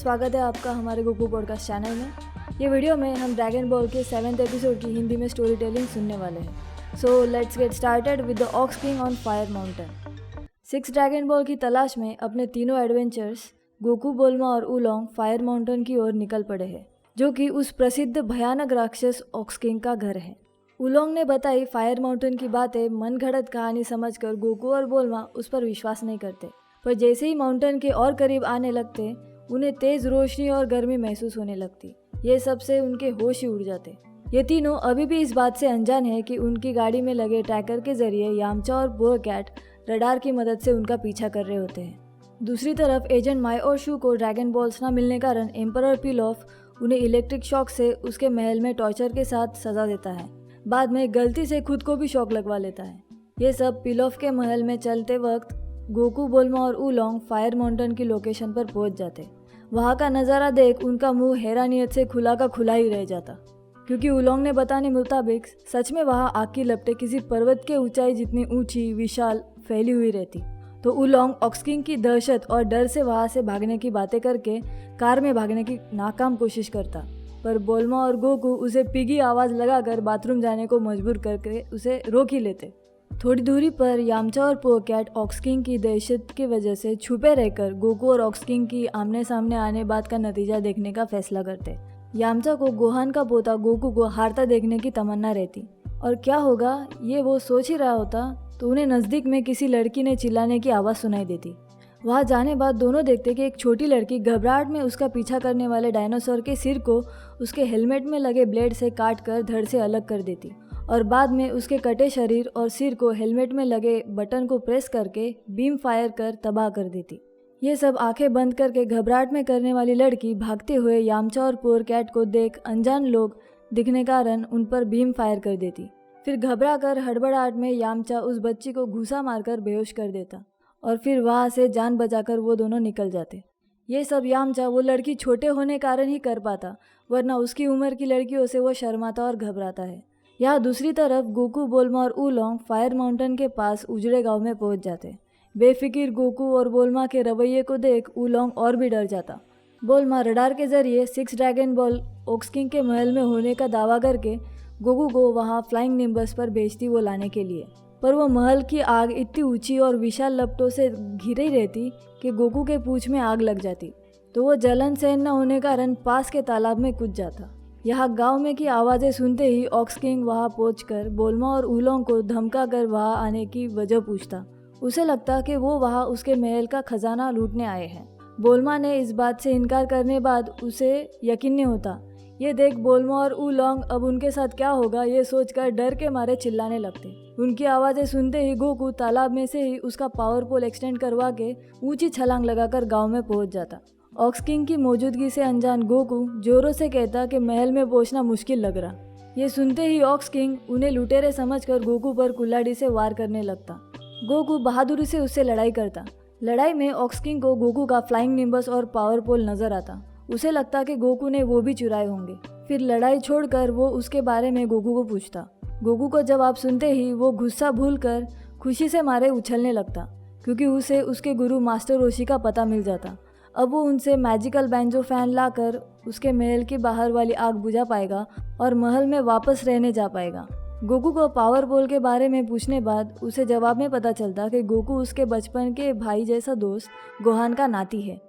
स्वागत है आपका हमारे गोकू पॉडकास्ट चैनल में। ये वीडियो में हम ड्रैगन बॉल के 7th एपिसोड की हिंदी में स्टोरी टेलिंग सुनने वाले हैं। So let's get started with the ox king on fire mountain. 6 dragon ball की तलाश में अपने तीनों एडवेंचर्स गोकू, बोल्मा और उलोंग फायर माउंटेन की ओर निकल पड़े हैं, जो कि उस प्रसिद्ध भयानक राक्षस ऑक्स किंग का घर है। उलोंग ने बताई फायर माउंटेन की बातें मन घड़त कहानी समझकर गोकू और बोल्मा उस पर विश्वास नहीं करते, पर जैसे ही माउंटेन के और करीब आने लगते उन्हें तेज रोशनी और गर्मी महसूस होने लगती। ये सब से उनके होश ही उड़ जाते। ये तीनों अभी भी इस बात से अनजान है कि उनकी गाड़ी में लगे ट्रैकर के जरिए यामचा और बोरकैट रडार की मदद से उनका पीछा कर रहे होते हैं। दूसरी तरफ एजेंट माई और शू को ड्रैगन बॉल्स न मिलने कारण एम्परर पिलॉफ उन्हें इलेक्ट्रिक शॉक से उसके महल में टॉर्चर के साथ सजा देता है। बाद में गलती से खुद को भी शॉक लगवा लेता है। ये सब पिलॉफ के महल में चलते वक्त गोकू, बोल्मा और उलोंग फायर माउंटेन की लोकेशन पर पहुंच जाते। वहां का नज़ारा देख उनका मुंह हैरानियत से खुला का खुला ही रह जाता, क्योंकि उलोंग ने बताने मुताबिक सच में वहां आग की लपटें किसी पर्वत के ऊंचाई जितनी ऊंची, विशाल फैली हुई रहती। तो उलोंग ऑक्स किंग की दहशत और डर से वहां से भागने की बातें करके कार में भागने की नाकाम कोशिश करता, पर बोल्मा और गोकू उसे पिगी आवाज़ लगाकर बाथरूम जाने को मजबूर करके उसे रोक ही लेते। थोड़ी दूरी पर यामचा और पोरकैट ऑक्स किंग की दहशत की वजह से छुपे रहकर गोकू और ऑक्स किंग की आमने सामने आने बात का नतीजा देखने का फैसला करते। यामचा को गोहान का पोता गोकू को हारता देखने की तमन्ना रहती, और क्या होगा ये वो सोच ही रहा होता तो उन्हें नज़दीक में किसी लड़की ने चिल्लाने की आवाज़ सुनाई देती। वहाँ जाने बाद दोनों देखते कि एक छोटी लड़की घबराहट में उसका पीछा करने वाले डायनासोर के सिर को उसके हेलमेट में लगे ब्लेड से काट कर धड़ से अलग कर देती, और बाद में उसके कटे शरीर और सिर को हेलमेट में लगे बटन को प्रेस करके बीम फायर कर तबाह कर देती। ये सब आंखें बंद करके घबराहट में करने वाली लड़की भागते हुए यामचा और पोरकैट को देख अनजान लोग दिखने कारण उन पर बीम फायर कर देती। फिर घबरा कर हड़बड़ाहट में यामचा उस बच्ची को घूसा मारकर बेहोश कर देता, और फिर वहाँ से जान बचाकर वो दोनों निकल जाते। ये सब यामचा वो लड़की छोटे होने कारण ही कर पाता, वरना उसकी उम्र की लड़कियों से वो शर्माता और घबराता है। यहाँ दूसरी तरफ गोकू, बोल्मा और उलोंग फायर माउंटेन के पास उजड़े गांव में पहुंच जाते। बेफिक्र गोकू और बोल्मा के रवैये को देख उलोंग और भी डर जाता। बोल्मा रडार के जरिए 6 ड्रैगन बॉल ऑक्स किंग के महल में होने का दावा करके गोकू को वहाँ फ्लाइंग निम्बस पर भेजती वो लाने के लिए, पर वो महल की आग इतनी ऊंची और विशाल लपटों से घिरी रहती कि गोकू के पूंछ में आग लग जाती, तो वो जलन सहन न होने कारण पास के तालाब में कूद जाता। यहाँ गांव में की आवाज़ें सुनते ही ऑक्स किंग वहाँ पहुंचकर बोल्मा और उलोंग को धमका कर वहाँ आने की वजह पूछता। उसे लगता कि वो वहाँ उसके महल का खजाना लूटने आए हैं। बोल्मा ने इस बात से इनकार करने बाद उसे यकीन नहीं होता। ये देख बोल्मा और उलोंग अब उनके साथ क्या होगा ये सोचकर डर के मारे चिल्लाने लगते। उनकी आवाज़ें सुनते ही गोकू तालाब में से ही उसका पावर पोल एक्सटेंड करवा के ऊंची छलांग लगाकर गाँव में पहुँच जाता। ऑक्स किंग की मौजूदगी से अनजान गोकू जोरों से कहता कि महल में पहुंचना मुश्किल लग रहा। ये सुनते ही ऑक्स किंग उन्हें लुटेरे समझकर गोकू पर कुल्हाड़ी से वार करने लगता। गोकू बहादुरी से उससे लड़ाई करता। लड़ाई में ऑक्स किंग को गोकू का फ्लाइंग निम्बस और पावर पोल नजर आता। उसे लगता कि गोकू ने वो भी चुराए होंगे। फिर लड़ाई छोड़कर वो उसके बारे में गोकू को पूछता। गोकू को जवाब सुनते ही वो गुस्सा भूलकर खुशी से मारे उछलने लगता, क्योंकि उसे उसके गुरु मास्टर रोशी का पता मिल जाता। अब वो उनसे मैजिकल बैंजो फैन लाकर उसके महल के बाहर वाली आग बुझा पाएगा और महल में वापस रहने जा पाएगा। गोकू को पावर पोल के बारे में पूछने बाद उसे जवाब में पता चलता कि गोकू उसके बचपन के भाई जैसा दोस्त गोहान का नाती है।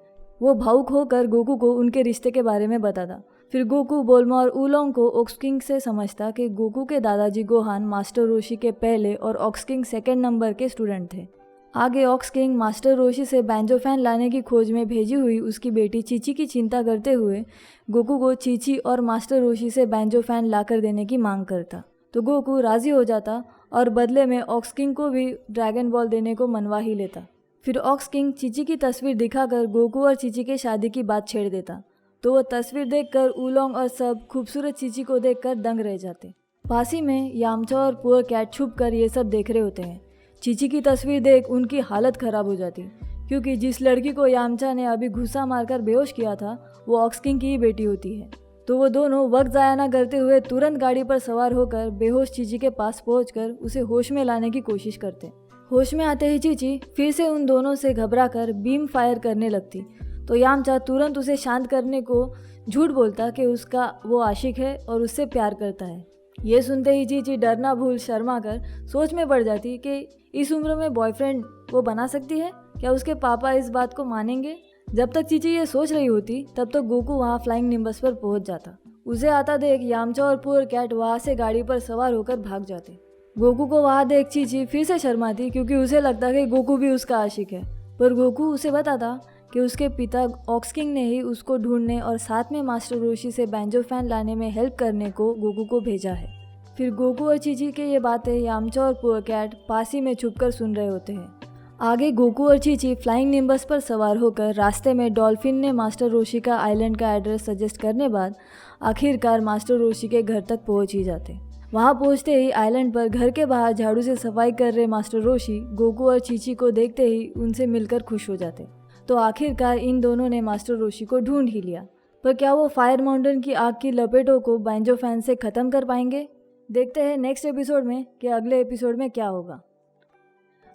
वो भावुक होकर गोकू को उनके रिश्ते के बारे में बताता। फिर गोकू, बोल्मा और उलोंग को ऑक्स किंग से समझता कि गोकू के दादाजी गोहान मास्टर रोशी के पहले और ऑक्स किंग 2nd नंबर के स्टूडेंट थे। आगे ऑक्स किंग मास्टर रोशी से बैंजो फैन लाने की खोज में भेजी हुई उसकी बेटी चीची की चिंता करते हुए गोकू को चीची और मास्टर रोशी से बैंजो फैन लाकर देने की मांग करता, तो गोकू राजी हो जाता और बदले में ऑक्स किंग को भी ड्रैगन बॉल देने को मनवा ही लेता। फिर ऑक्स किंग चीची की तस्वीर दिखाकर गोकू और चीची के शादी की बात छेड़ देता, तो वो तस्वीर देखकर उलोंग और सब खूबसूरत चीची को देखकर दंग रह जाते। पास ही में यामचा और पोरकैट छुप कर ये सब देख रहे होते हैं। चीची की तस्वीर देख उनकी हालत खराब हो जाती, क्योंकि जिस लड़की को यामचा ने अभी घुसा मारकर बेहोश किया था वो ऑक्स किंग की ही बेटी होती है। तो वो दोनों वक्त ज़ाया न करते हुए तुरंत गाड़ी पर सवार होकर बेहोश चीची के पास पहुंचकर उसे होश में लाने की कोशिश करते। होश में आते ही चीची फिर से उन दोनों से घबराकर बीम फायर करने लगती, तो यामचा तुरंत उसे शांत करने को झूठ बोलता कि उसका वो आशिक है और उससे प्यार करता है। ये सुनते ही चीची डरना भूल शर्मा कर सोच में पड़ जाती कि इस उम्र में बॉयफ्रेंड वो बना सकती है, क्या उसके पापा इस बात को मानेंगे। जब तक चीची ये सोच रही होती तब तक गोकू वहाँ फ्लाइंग निम्बस पर पहुँच जाता। उसे आता देख यामचा और पुअर कैट वहाँ से गाड़ी पर सवार होकर भाग जाते। गोकू को वहाँ देख चीची फिर से शर्माती क्योंकि उसे लगता कि गोकू भी उसका आशिक है, पर गोकू उसे बताता कि उसके पिता ऑक्स किंग ने ही उसको ढूंढने और साथ में मास्टर रोशी से बैंजो फैन लाने में हेल्प करने को गोकू को भेजा है। फिर गोकू और चीची के ये बातें यामचा और पुअर कैट पास ही में छुपकर सुन रहे होते हैं। आगे गोकू और चीची फ्लाइंग निम्बस पर सवार होकर रास्ते में डॉल्फिन ने मास्टर रोशी का आइलैंड का एड्रेस सजेस्ट करने बाद आखिरकार मास्टर रोशी के घर तक पहुंच ही जाते। वहां पहुंचते ही आइलैंड पर घर के बाहर झाड़ू से सफाई कर रहे मास्टर रोशी गोकू और चीची को देखते ही उनसे मिलकर खुश हो जाते। तो आखिरकार इन दोनों ने मास्टर रोशी को ढूंढ ही लिया, पर क्या वो फायर माउंटेन की आग की लपेटों को बैंजो फैन से ख़त्म कर पाएंगे? देखते हैं नेक्स्ट एपिसोड में कि अगले एपिसोड में क्या होगा।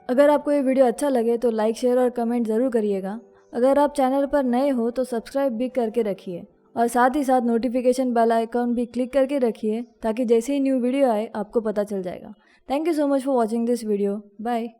अगर आपको ये वीडियो अच्छा लगे तो लाइक, शेयर और कमेंट ज़रूर करिएगा। अगर आप चैनल पर नए हो तो सब्सक्राइब भी करके रखिए और साथ ही साथ नोटिफिकेशन बेल आइकॉन भी क्लिक करके रखिए ताकि जैसे ही न्यू वीडियो आए आपको पता चल जाएगा। Thank you so much for watching this video. Bye.